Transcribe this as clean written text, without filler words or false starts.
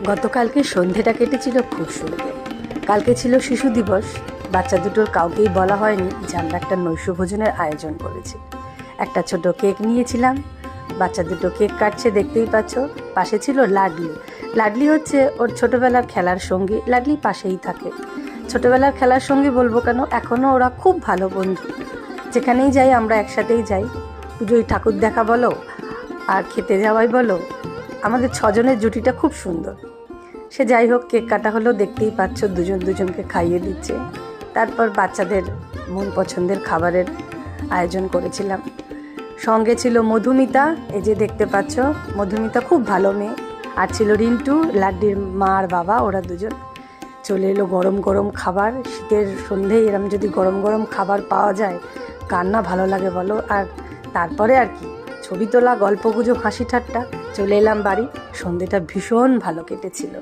গতকালকে সন্ধেটা কেটেছিল খুব সুন্দর। কালকে ছিল শিশু দিবস। বাচ্চা দুটোর কাউকেই বলা হয়নি যে আমরা একটা নৈশভোজনের আয়োজন করেছি। একটা ছোট কেক নিয়েছিলাম, বাচ্চা দুটো কেক কাটছে, দেখতেই পাচ্ছ। পাশে ছিল লাডলি। লাডলি হচ্ছে ওর ছোটোবেলার খেলার সঙ্গী। লাডলি পাশেই থাকে। ছোটোবেলার খেলার সঙ্গী বলবো কেন, এখনও ওরা খুব ভালো বন্ধু। যেখানেই যাই আমরা একসাথেই যাই। পুজোয় ঠাকুর দেখা বলো আর খেতে যাওয়াই বলো, আমাদের ছজনের জুটিটা খুব সুন্দর। সে যাই হোক, কেক কাটা হলো, দেখতেই পাচ্ছ দুজন দুজনকে খাইয়ে দিচ্ছে। তারপর বাচ্চাদের মন পছন্দের খাবারের আয়োজন করেছিলাম। সঙ্গে ছিল মধুমিতা, এই যে দেখতে পাচ্ছ মধুমিতা খুব ভালো মেয়ে। আর ছিল রিন্টু, লাড্ডির মা আর বাবা, ওরা দুজন। চলে এলো গরম গরম খাবার। শীতের সন্ধেয় এরম যদি গরম গরম খাবার পাওয়া যায়, কার না ভালো লাগে বলো। আর তারপরে আর কি, ছবি তোলা, গল্পগুজব, হাসি ঠাট্টা। চলে এলাম বাড়ি। সন্ধেটা ভীষণ ভালো কেটেছিল।